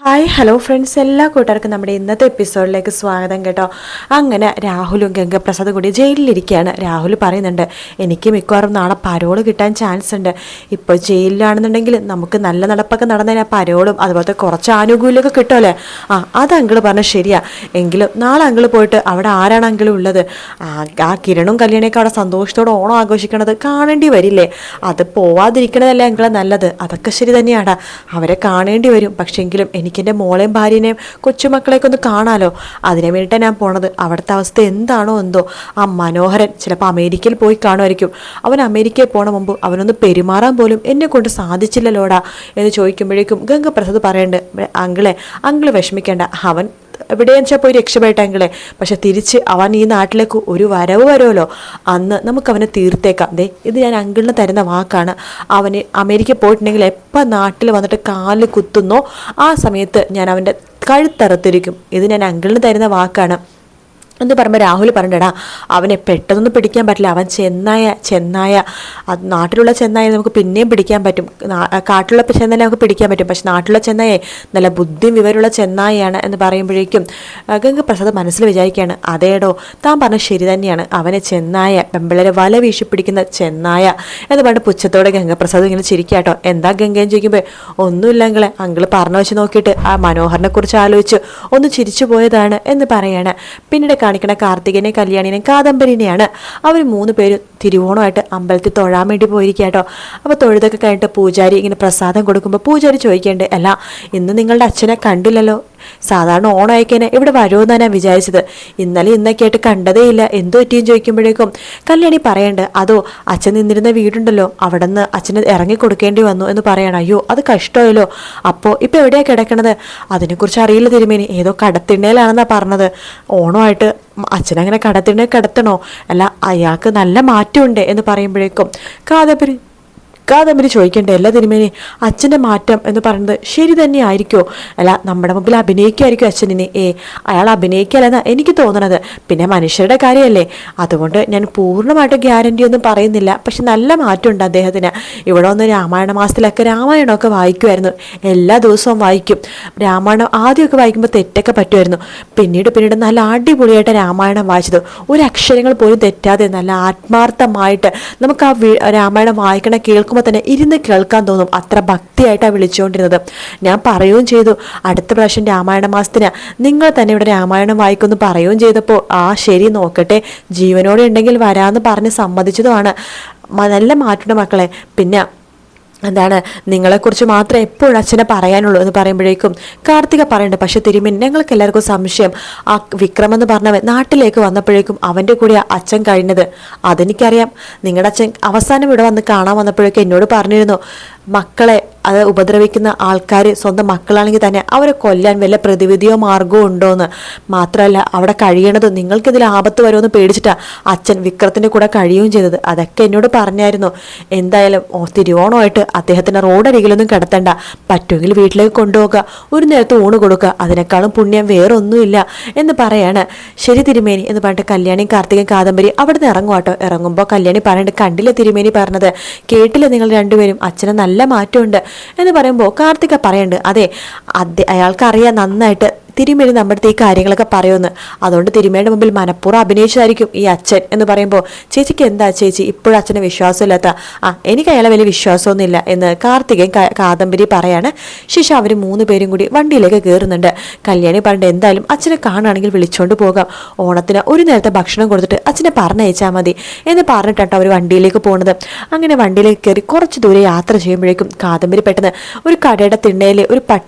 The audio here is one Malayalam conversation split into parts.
ഹായ് ഹലോ ഫ്രണ്ട്സ്, എല്ലാ കൂട്ടുകാർക്കും നമ്മുടെ ഇന്നത്തെ എപ്പിസോഡിലേക്ക് സ്വാഗതം കേട്ടോ. അങ്ങനെ രാഹുലും ഗംഗപ്രസാദും കൂടി ജയിലിലിരിക്കുകയാണ്. രാഹുൽ പറയുന്നുണ്ട്, എനിക്ക് മിക്കവാറും നാളെ പരോള് കിട്ടാൻ ചാൻസ് ഉണ്ട്. ഇപ്പോൾ ജയിലിലാണെന്നുണ്ടെങ്കിൽ നമുക്ക് നല്ല നടപ്പൊക്കെ നടന്നതിന് പരോളും അതുപോലത്തെ കുറച്ച് ആനുകൂല്യമൊക്കെ കിട്ടുമല്ലേ. അത് അങ്കിള് പറഞ്ഞാൽ ശരിയാ. എങ്കിലും നാളെ അങ്കിള് പോയിട്ട് അവിടെ ആരാണ് അങ്കിള് ഉള്ളത്? ആ കിരണും കല്യാണിയൊക്കെ അവിടെ സന്തോഷത്തോടെ ഓണം ആഘോഷിക്കണത് കാണേണ്ടി വരില്ലേ? അത് പോവാതിരിക്കണതല്ലേ അങ്കിള് നല്ലത്. അതൊക്കെ ശരി തന്നെയാണ്, അവരെ കാണേണ്ടി വരും. പക്ഷെങ്കിലും എനിക്കെൻ്റെ മോളെയും ഭാര്യനെയും കൊച്ചുമക്കളെയൊക്കെ ഒന്ന് കാണാലോ. അതിനെ വേണ്ടിയിട്ടാണ് ഞാൻ പോണത്. അവിടുത്തെ അവസ്ഥ എന്താണോ എന്തോ. ആ മനോഹരൻ ചിലപ്പോൾ അമേരിക്കയിൽ പോയി കാണുമായിരിക്കും. അവൻ അമേരിക്കയിൽ പോണ മുമ്പ് അവനൊന്ന് പെരുമാറാൻ പോലും എന്നെ കൊണ്ട് സാധിച്ചില്ലല്ലോടാ എന്ന് ചോദിക്കുമ്പോഴേക്കും ഗംഗപ്രസാദ് പറയേണ്ടത്, അങ്കിള് വിഷമിക്കേണ്ട, അവൻ എവിടെയെന്ന് വെച്ചാൽ പോയി രക്ഷപ്പെട്ടെങ്കിലേ, പക്ഷെ തിരിച്ച് അവൻ ഈ നാട്ടിലേക്ക് ഒരു വരവ് വരുമല്ലോ, അന്ന് നമുക്കവനെ തീർത്തേക്കാം. ഇത് ഞാൻ അങ്കിളിന് തരുന്ന വാക്കാണ്. അവന് അമേരിക്ക പോയിട്ടുണ്ടെങ്കിൽ എപ്പോൾ നാട്ടിൽ വന്നിട്ട് കാലിൽ കുത്തുന്നോ ആ സമയത്ത് ഞാൻ അവൻ്റെ കഴുത്തറുത്തിരിക്കും. ഇത് ഞാൻ അങ്കിളിന് തരുന്ന വാക്കാണ് എന്ന് പറയുമ്പോൾ രാഹുൽ പറഞ്ഞടാ, അവനെ പെട്ടെന്നൊന്നും പിടിക്കാൻ പറ്റില്ല. അവൻ ചെന്നായ അത് നാട്ടിലുള്ള ചെന്നായ നമുക്ക് പിന്നെയും പിടിക്കാൻ പറ്റും. കാട്ടിലുള്ള ചെന്നായ നമുക്ക് പിടിക്കാൻ പറ്റും. പക്ഷെ നാട്ടിലുള്ള ചെന്നായേ നല്ല ബുദ്ധിയും വിവരമുള്ള ചെന്നായാണ് എന്ന് പറയുമ്പോഴേക്കും ഗംഗപ്രസാദ് മനസ്സിൽ വിചാരിക്കുകയാണ്, അതേടോ താൻ പറഞ്ഞ ശരി തന്നെയാണ്. അവനെ ചെന്നായ, പെമ്പിളരെ വല വീശി പിടിക്കുന്ന ചെന്നായ എന്ന് പറഞ്ഞിട്ട് പുച്ഛത്തോടെ ഗംഗപ്രസാദ് ഇങ്ങനെ ചിരിക്കാട്ടോ. എന്താ ഗംഗയെന്ന് ചോദിക്കുമ്പോൾ ഒന്നുമില്ല അങ്കിള് പറഞ്ഞു വെച്ച് നോക്കിയിട്ട് ആ മനോഹരനെ കുറിച്ച് ആലോചിച്ച് ഒന്ന് ചിരിച്ചു പോയതാണ് എന്ന് പറയാണ്. പിന്നീട് കാണിക്കണ കാർത്തികനെ, കല്യാണിനെ, കാദംബരിനെയാണ്. അവർ 3 പേര് തിരുവോണമായിട്ട് അമ്പലത്തിൽ തൊഴാൻ വേണ്ടി പോയിരിക്കാട്ടോ. അപ്പോൾ തൊഴുതൊക്കെ കഴിഞ്ഞിട്ട് പൂജാരി ഇങ്ങനെ പ്രസാദം കൊടുക്കുമ്പോൾ പൂജാരി ചോദിക്കേണ്ടേ, അല്ല ഇന്ന് നിങ്ങളുടെ അച്ഛനെ കണ്ടില്ലല്ലോ, സാധാരണ ഓണം അയക്കാനെ ഇവിടെ വരുമെന്നാണ് ഞാൻ വിചാരിച്ചത്, ഇന്നൊക്കെ ആയിട്ട് കണ്ടതേ ഇല്ല, എന്തു പറ്റിയും ചോദിക്കുമ്പോഴേക്കും കല്യാണി പറയണ്ട്, അതോ അച്ഛൻ നിന്നിരുന്ന വീടുണ്ടല്ലോ അവിടെ നിന്ന് അച്ഛന് ഇറങ്ങി കൊടുക്കേണ്ടി വന്നു എന്ന് പറയണം. അയ്യോ അത് കഷ്ടമല്ലോ. അപ്പോൾ ഇപ്പം എവിടെയാണ് കിടക്കണത്? അതിനെക്കുറിച്ച് അറിയില്ല തിരുമേനി, ഏതോ കടത്തിണ്ണയിലാണെന്നാണ് പറഞ്ഞത്. ഓണമായിട്ട് അച്ഛനങ്ങനെ കിടത്തണോ? അല്ല അയാൾക്ക് നല്ല മാറ്റമുണ്ട് എന്ന് പറയുമ്പോഴേക്കും കാദംബരി ചോദിക്കണ്ടേ, അല്ല തിരുമേനി അച്ഛൻ്റെ മാറ്റം എന്ന് പറയുന്നത് ശരി തന്നെ ആയിരിക്കുമോ? അല്ല നമ്മുടെ മുമ്പിൽ അഭിനയിക്കുമായിരിക്കും അച്ഛനിനെ. അയാൾ അഭിനയിക്കല്ലെന്നാ എനിക്ക് തോന്നണത്. പിന്നെ മനുഷ്യരുടെ കാര്യമല്ലേ, അതുകൊണ്ട് ഞാൻ പൂർണ്ണമായിട്ട് ഗ്യാരണ്ടി ഒന്നും പറയുന്നില്ല. പക്ഷെ നല്ല മാറ്റമുണ്ട് അദ്ദേഹത്തിന്. ഇവിടെ ഒന്ന് രാമായണ മാസത്തിലൊക്കെ രാമായണമൊക്കെ വായിക്കുമായിരുന്നു, എല്ലാ ദിവസവും വായിക്കും. രാമായണം ആദ്യമൊക്കെ വായിക്കുമ്പോൾ തെറ്റൊക്കെ പറ്റുമായിരുന്നു. പിന്നീട് നല്ല അടിപൊളിയായിട്ട് രാമായണം വായിച്ചത്, ഒരു അക്ഷരങ്ങൾ പോലും തെറ്റാതെ നല്ല ആത്മാർത്ഥമായിട്ട് നമുക്ക് ആ രാമായണം വായിക്കണ കേൾക്കുമ്പോൾ തന്നെ ഇരുന്ന് കേൾക്കാൻ തോന്നും. അത്ര ഭക്തിയായിട്ടാണ് വിളിച്ചുകൊണ്ടിരുന്നത്. ഞാൻ പറയുകയും ചെയ്തു, അടുത്ത പ്രാവശ്യം രാമായണ മാസത്തിന് നിങ്ങൾ തന്നെ ഇവിടെ രാമായണം വായിക്കുമെന്ന് പറയുകയും ചെയ്തപ്പോൾ ശരി നോക്കട്ടെ, ജീവനോടെ ഉണ്ടെങ്കിൽ വരാമെന്ന് പറഞ്ഞ് സമ്മതിച്ചതുമാണ്. നല്ല മാറ്റുണ്ട് മക്കളെ. പിന്നെ എന്താണ് നിങ്ങളെക്കുറിച്ച് മാത്രമേ എപ്പോഴും അച്ഛനെ പറയാനുള്ളൂ എന്ന് പറയുമ്പോഴേക്കും കാർത്തിക പറയണ്ട, പക്ഷെ തിരുമേനി ഞങ്ങൾക്ക് എല്ലാവർക്കും സംശയം, ആ വിക്രം എന്ന് പറഞ്ഞവൻ നാട്ടിലേക്ക് വന്നപ്പോഴേക്കും അവൻ്റെ കൂടെ അച്ഛൻ കഴിഞ്ഞത്. അതെനിക്കറിയാം. നിങ്ങളുടെ അച്ഛൻ അവസാനം ഇവിടെ വന്ന് കാണാൻ വന്നപ്പോഴേക്കും എന്നോട് പറഞ്ഞിരുന്നു, മക്കളെ അത് ഉപദ്രവിക്കുന്ന ആൾക്കാർ സ്വന്തം മക്കളാണെങ്കിൽ തന്നെ അവരെ കൊല്ലാൻ വല്ല പ്രതിവിധിയോ മാർഗമോ ഉണ്ടോയെന്ന്. മാത്രമല്ല അവിടെ കഴിയണത് നിങ്ങൾക്കിതിൽ ആപത്ത് വരുമെന്ന് പേടിച്ചിട്ടാണ് അച്ഛൻ വിക്രത്തിൻ്റെ കൂടെ കഴിയുകയും ചെയ്തത്. അതൊക്കെ എന്നോട് പറഞ്ഞായിരുന്നു. എന്തായാലും തിരുവോണമായിട്ട് അദ്ദേഹത്തിൻ്റെ റോഡരികിലൊന്നും കിടത്തണ്ട, പറ്റുമെങ്കിൽ വീട്ടിലേക്ക് കൊണ്ടുപോകുക, ഒരു നേരത്തെ ഊണ് കൊടുക്കുക, അതിനേക്കാളും പുണ്യം വേറെ ഒന്നുമില്ല എന്ന് പറയാണ്. ശരി തിരുമേനി എന്ന് പറഞ്ഞിട്ട് കല്യാണിയും കാർത്തികയും കാദംബരി അവിടെ നിന്ന് ഇറങ്ങുവാട്ടോ. ഇറങ്ങുമ്പോൾ കല്യാണി പറഞ്ഞിട്ട്, കണ്ടില്ല തിരുമേനി പറഞ്ഞത്, കേട്ടില്ല നിങ്ങൾ രണ്ടുപേരും, അച്ഛന് നല്ല മാറ്റമുണ്ട് എന്ന് പറയുമ്പോൾ കാർത്തിക പറയണ്ട്, അതെ അയാൾക്കറിയാം നന്നായിട്ട് തിരുമേനി നമ്മുടെ അടുത്ത് ഈ കാര്യങ്ങളൊക്കെ പറയുമെന്ന്. അതുകൊണ്ട് തിരുമേനിയുടെ മുമ്പിൽ മനഃപൂർവ്വം അഭിനയിച്ചതായിരിക്കും ഈ അച്ഛൻ എന്ന് പറയുമ്പോൾ, ചേച്ചിക്ക് എന്താ ചേച്ചി ഇപ്പോഴും അച്ഛന് വിശ്വാസമില്ലാത്ത? എനിക്ക് അയാളെ വലിയ വിശ്വാസമൊന്നുമില്ല എന്ന് കാർത്തികയും കാദംബരി പറയാണ്. ശേഷം അവർ 3 പേരും കൂടി വണ്ടിയിലേക്ക് കയറുന്നുണ്ട്. കല്യാണി പറഞ്ഞിട്ട്, എന്തായാലും അച്ഛനെ കാണുകയാണെങ്കിൽ വിളിച്ചുകൊണ്ട് പോകാം, ഓണത്തിന് ഒരു നേരത്തെ ഭക്ഷണം കൊടുത്തിട്ട് അച്ഛനെ പറഞ്ഞയച്ചാൽ മതി എന്ന് പറഞ്ഞിട്ടാണ് അവർ വണ്ടിയിലേക്ക് പോകുന്നത്. അങ്ങനെ വണ്ടിയിലേക്ക് കയറി കുറച്ച് ദൂരെ യാത്ര ചെയ്യുമ്പോഴേക്കും കാദംബരി പെട്ടെന്ന് ഒരു കടയുടെ തിണ്ണയിൽ ഒരു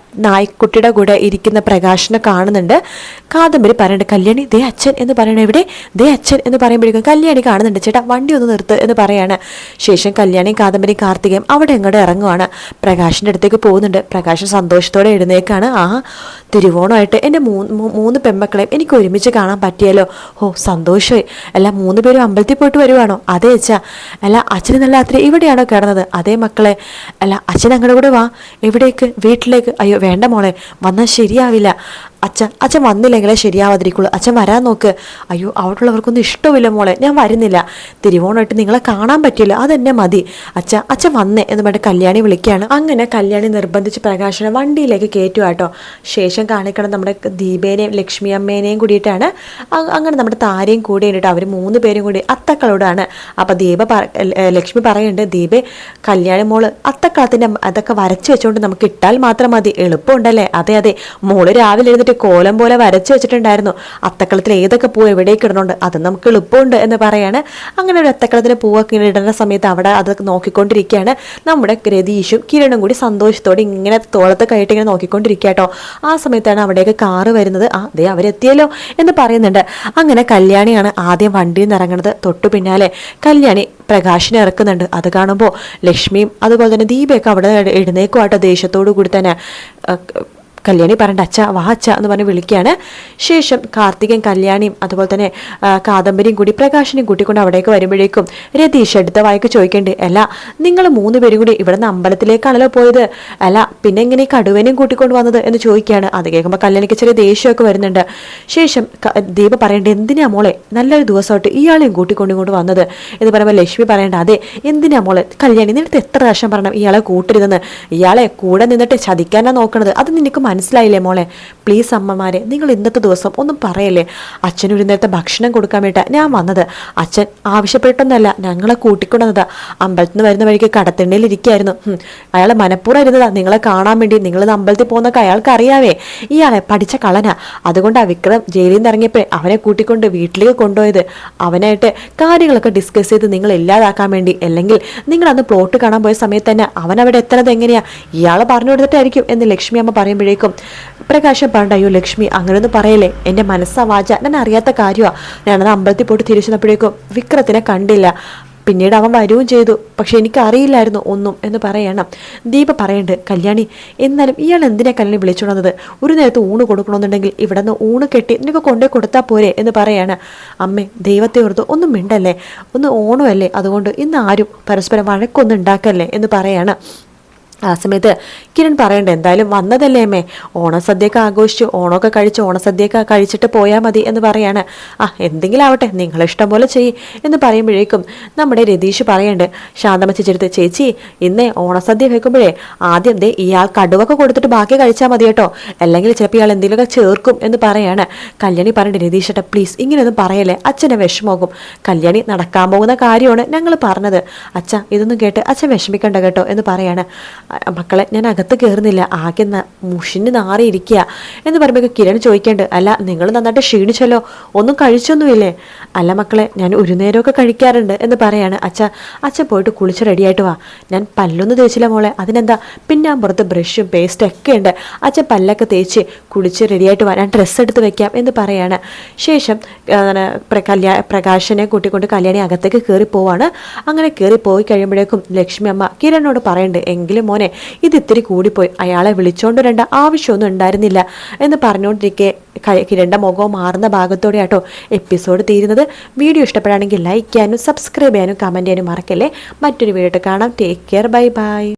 നായ്ക്കുട്ടിയുടെ കൂടെ ഇരിക്കുന്ന പ്രകാശനെ കാണുന്നുണ്ട്. കാദംബരി പറയണ്ട്, കല്യാണി ദേ അച്ഛൻ എന്ന് പറയണ, എവിടെ ദേ അച്ഛൻ എന്ന് പറയുമ്പോഴേക്കും കല്യാണി കാണുന്നുണ്ട്. ചേട്ടാ വണ്ടി ഒന്ന് നിർത്ത് എന്ന് പറയാണ്. ശേഷം കല്യാണിയും കാദംബരിയും കാർത്തികയും അവിടെ എങ്ങോട്ട് ഇറങ്ങുവാണ്. പ്രകാശിൻ്റെ അടുത്തേക്ക് പോകുന്നുണ്ട്. പ്രകാശൻ സന്തോഷത്തോടെ എഴുന്നേക്കാണ്. തിരുവോണമായിട്ട് എൻ്റെ 3 പെൺമക്കളെയും എനിക്ക് ഒരുമിച്ച് കാണാൻ പറ്റിയല്ലോ, സന്തോഷമായി. അല്ല 3 പേരും അമ്പലത്തിൽ പോയിട്ട് വരുവാണോ? അതേ അച്ഛാ. അല്ല അച്ഛന് നല്ല രാത്രി ഇവിടെയാണോ കിടന്നത്? അതേ മക്കളെ. അല്ല അച്ഛൻ അങ്ങോട്ട് കൂടെ വാ. എവിടേക്ക്? വീട്ടിലേക്ക്? അയ്യോ വേണ്ട മോളെ, വന്നാൽ ശരിയാവില്ല. അച്ഛൻ വന്നില്ലെങ്കിലേ ശരിയാവാതിരിക്കുള്ളൂ, അച്ഛൻ വരാൻ നോക്ക്. അയ്യോ അവിടെയുള്ളവർക്കൊന്നും ഇഷ്ടമില്ല മോളെ, ഞാൻ വരുന്നില്ല, തിരുവോണമായിട്ട് നിങ്ങളെ കാണാൻ പറ്റില്ല, അതെന്നെ മതി, അച്ഛൻ വന്നേ എന്ന് പറഞ്ഞിട്ട് കല്യാണി വിളിക്കുകയാണ്. അങ്ങനെ കല്യാണി നിർബന്ധിച്ച് പ്രകാശനെ വണ്ടിയിലേക്ക് കയറ്റുവാട്ടോ. ശേഷം കാണിക്കണം നമ്മുടെ ദീപേനെയും ലക്ഷ്മി അമ്മേനെയും കൂടിയിട്ടാണ്. അങ്ങനെ നമ്മുടെ താരയും കൂടി വേണ്ടിയിട്ട് അവർ 3 പേരും കൂടി അത്തക്കളോടാണ്. അപ്പം ലക്ഷ്മി പറയുന്നുണ്ട്, ദീപേ കല്യാണി മോള് അത്തക്കളത്തിൻ്റെ അതൊക്കെ വരച്ച് വെച്ചുകൊണ്ട് നമുക്ക് ഇട്ടാൽ മാത്രം മതി, എളുപ്പമുണ്ടല്ലേ? അതെ മോള് രാവിലെ എഴുന്നിട്ട് കോലം പോലെ വരച്ച് വെച്ചിട്ടുണ്ടായിരുന്നു, അത്തക്കളത്തിൽ ഏതൊക്കെ പൂ എവിടേക്ക് ഇടുന്നുണ്ട്, അത് നമുക്ക് എളുപ്പമുണ്ട് എന്ന് പറയാണ്. അങ്ങനെ ഒരു അത്തക്കളത്തിന് പൂവൊക്കെ ഇടുന്ന സമയത്ത് അവിടെ അത് നോക്കിക്കൊണ്ടിരിക്കുകയാണ് നമ്മുടെ രതീഷും കിരണും കൂടി സന്തോഷത്തോടെ ഇങ്ങനെ തോളത്ത് കയറ്റി ഇങ്ങനെ നോക്കിക്കൊണ്ടിരിക്കുക. ആ സമയത്താണ് അവിടേക്ക് കാറ് വരുന്നത്. ദേ അവരെത്തിയല്ലോ എന്ന് പറയുന്നുണ്ട്. അങ്ങനെ കല്യാണിയാണ് ആദ്യം വണ്ടിയിൽ നിന്ന് ഇറങ്ങുന്നത്. തൊട്ടു പിന്നാലെ കല്യാണി പ്രകാശിനെ ഇറക്കുന്നുണ്ട്. അത് കാണുമ്പോൾ ലക്ഷ്മിയും അതുപോലെ തന്നെ ദീപയൊക്കെ അവിടെ എഴുന്നേക്കുവാട്ടോ ദേഷ്യത്തോടു കൂടി തന്നെ. കല്യാണി പറഞ്ഞിട്ട് അച്ഛ വാ അച്ഛ എന്ന് പറഞ്ഞ് വിളിക്കുകയാണ്. ശേഷം കാർത്തികൻ കല്യാണിയും അതുപോലെ തന്നെ കാദംബരിയും കൂടി പ്രകാശിനെയും കൂട്ടിക്കൊണ്ട് അവിടേക്ക് വരുമ്പോഴേക്കും രതീഷ് എടുത്ത വായിക്ക് ചോദിക്കേണ്ടത്, അല്ല നിങ്ങൾ 3 പേരും കൂടി ഇവിടെ നിന്ന് അമ്പലത്തിലേക്കാണല്ലോ പോയത്, അല്ല പിന്നെ എങ്ങനെ ഈ കടുവനെയും കൂട്ടിക്കൊണ്ട് വന്നത് എന്ന് ചോദിക്കുകയാണ്. അത് കേൾക്കുമ്പോൾ കല്യാണിക്ക് ചെറിയ ദേഷ്യമൊക്കെ വരുന്നുണ്ട്. ശേഷം ദീപ പറയേണ്ടത്, എന്തിനാ മോളെ നല്ലൊരു ദിവസമായിട്ട് ഇയാളെയും കൂട്ടിക്കൊണ്ടിങ്ങോട്ട് വന്നത് എന്ന് പറയുമ്പോൾ ലക്ഷ്മി പറയേണ്ട, അതെ എന്തിനാ മോളെ കല്യാണി നിനക്ക് എത്ര പ്രാവശ്യം പറയണം ഇയാളെ കൂട്ടരുതെന്ന്, ഇയാളെ കൂടെ നിന്നിട്ട് ചതിക്കാനാണ് നോക്കണത്, അത് നിനക്ക് മനസ്സിലായില്ലേ മോളെ? പ്ലീസ് അമ്മമാരെ നിങ്ങൾ ഇന്നത്തെ ദിവസം ഒന്നും പറയല്ലേ, അച്ഛനൊരു നേരത്തെ ഭക്ഷണം കൊടുക്കാൻ വേണ്ടിയിട്ടാണ് ഞാൻ വന്നത്, അച്ഛൻ ആവശ്യപ്പെട്ടൊന്നല്ല ഞങ്ങളെ കൂട്ടിക്കൊണ്ടതാ, അമ്പലത്തിൽ നിന്ന് വരുന്ന വഴിക്ക് കടത്തിണ്ണയിൽ ഇരിക്കുകയായിരുന്നു, അയാൾ മനഃപൂർവ്വം ഇരുന്നതാ നിങ്ങളെ കാണാൻ വേണ്ടി, നിങ്ങൾ അമ്പലത്തിൽ പോകുന്നൊക്കെ അയാൾക്ക് അറിയാവേ, ഇയാളെ പഠിച്ച കളനാ, അതുകൊണ്ട് ആ വിക്രം ജയിലിൽ നിന്ന് ഇറങ്ങിയപ്പോൾ അവനെ കൂട്ടിക്കൊണ്ട് വീട്ടിലേക്ക് കൊണ്ടുപോയത്, അവനായിട്ട് കാര്യങ്ങളൊക്കെ ഡിസ്കസ് ചെയ്ത് നിങ്ങൾ ഇല്ലാതാക്കാൻ വേണ്ടി, അല്ലെങ്കിൽ നിങ്ങൾ അന്ന് പ്ലോട്ട് കാണാൻ പോയ സമയത്ത് തന്നെ അവൻ അവിടെ എത്തുന്നത് എങ്ങനെയാ ഇയാൾ പറഞ്ഞു കൊടുത്തിട്ടായിരിക്കും എന്ന് ലക്ഷ്മി അമ്മ പറയുമ്പോഴേക്കും പ്രകാശം പറഞ്ഞ, അയ്യോ ലക്ഷ്മി അങ്ങനെയൊന്നും പറയല്ലേ, എൻ്റെ മനസ്സാ വാച ഞാൻ അറിയാത്ത കാര്യമാണ്, ഞാനത് അമ്പലത്തിൽ പോയിട്ട് തിരിച്ചു വന്നപ്പോഴേക്കും വിക്രത്തിനെ കണ്ടില്ല, പിന്നീട് അവൻ വരികയും ചെയ്തു, പക്ഷെ എനിക്ക് അറിയില്ലായിരുന്നു ഒന്നും എന്ന് പറയണം. ദീപ പറയുന്നുണ്ട്, കല്യാണി എന്നാലും ഇയാൾ എന്തിനാ കല്യാണി വിളിച്ചുകൊണ്ടത്, ഒരു നേരത്ത് ഊണ് കൊടുക്കണമെന്നുണ്ടെങ്കിൽ ഇവിടെ നിന്ന് ഊണ് കെട്ടി നിനക്ക് കൊണ്ടേ കൊടുത്താൽ പോരെ എന്ന് പറയാണ്. അമ്മേ ദൈവത്തെ ഓർത്ത് ഒന്നും മിണ്ടല്ലേ, ഒന്ന് ഓണമല്ലേ, അതുകൊണ്ട് ഇന്ന് ആരും പരസ്പരം വഴക്കൊന്നും ഉണ്ടാക്കല്ലേ എന്ന് പറയാണ്. ആ സമയത്ത് കിരൺ പറയണ്ട, എന്തായാലും വന്നതല്ലേ അമ്മേ, ഓണസദ്യയൊക്കെ ആഘോഷിച്ചു, ഓണമൊക്കെ കഴിച്ച് ഓണസദ്യയൊക്കെ കഴിച്ചിട്ട് പോയാൽ മതി എന്ന് പറയാണ്. എന്തെങ്കിലും ആവട്ടെ നിങ്ങളിഷ്ടം പോലെ ചെയ്യ് എന്ന് പറയുമ്പോഴേക്കും നമ്മുടെ രതീഷ് പറയണ്ട് ശാന്തമ്മ ചേച്ചിയെടുത്ത്, ചേച്ചി ഇന്നേ ഓണസദ്യ വെക്കുമ്പോഴേ ആദ്യം ഇയാൾ കടുവൊക്കെ കൊടുത്തിട്ട് ബാക്കി കഴിച്ചാൽ മതി കേട്ടോ, അല്ലെങ്കിൽ ചിലപ്പോൾ ഇയാൾ എന്തെങ്കിലുമൊക്കെ ചേർക്കും എന്ന് പറയാണ്. കല്യാണി പറയണ്ട, രതീഷ് ഏട്ടാ പ്ലീസ് ഇങ്ങനെയൊന്നും പറയല്ലേ, അച്ഛനെ വിഷമമാകും, കല്യാണി നടക്കാൻ പോകുന്ന കാര്യമാണ് ഞങ്ങൾ പറഞ്ഞത്, അച്ഛ ഇതൊന്നും കേട്ട് അച്ഛൻ വിഷമിക്കണ്ട കേട്ടോ എന്ന് പറയാണ്. മക്കളെ ഞാൻ അകത്ത് കയറുന്നില്ല, ആകെ മുഷിന് നാറിയിരിക്കുക എന്ന് പറയുമ്പോൾ കിരൺ ചോദിക്കേണ്ട, അല്ല നിങ്ങൾ നന്നായിട്ട് ക്ഷീണിച്ചല്ലോ, ഒന്നും കഴിച്ചൊന്നുമില്ലേ? അല്ല മക്കളെ ഞാൻ ഒരു നേരമൊക്കെ കഴിക്കാറുണ്ട് എന്ന് പറയാണ്. അച്ഛൻ പോയിട്ട് കുളിച്ച് റെഡിയായിട്ട് വാ, ഞാൻ പല്ലൊന്നും തേച്ചില്ല മോളെ, അതിനെന്താ, പിന്നെ ആ പുറത്ത് ബ്രഷും പേസ്റ്റും ഒക്കെ ഉണ്ട്, അച്ഛൻ പല്ലൊക്കെ തേച്ച് കുളിച്ച് റെഡിയായിട്ട് വാ, ഞാൻ ഡ്രസ്സ് എടുത്ത് വെക്കാം എന്ന് പറയാണ്. ശേഷം പ്രകാശനെ കൂട്ടിക്കൊണ്ട് കല്യാണി അകത്തേക്ക് കയറി പോവാണ്. അങ്ങനെ കയറി പോയി കഴിയുമ്പോഴേക്കും ലക്ഷ്മി അമ്മ കിരണോട് പറയുന്നുണ്ട്, എങ്കിലും മോനെ ഇത് ഇത്തിരി കൂടിപ്പോയി, അയാളെ വിളിച്ചോണ്ട് വരേണ്ട ആവശ്യമൊന്നും ഉണ്ടായിരുന്നില്ല എന്ന് പറഞ്ഞുകൊണ്ടിരിക്കെ കിരണിൻ്റെ മുഖവും മാറുന്ന ഭാഗത്തോടെ ആട്ടോ എപ്പിസോഡ് തീരുന്നത്. വീഡിയോ ഇഷ്ടപ്പെടുകയാണെങ്കിൽ ലൈക്ക് ചെയ്യാനും സബ്സ്ക്രൈബ് ചെയ്യാനും കമൻറ്റ് ചെയ്യാനും മറക്കല്ലേ. മറ്റൊരു വീഡിയോ കാണാം. Take care, bye bye.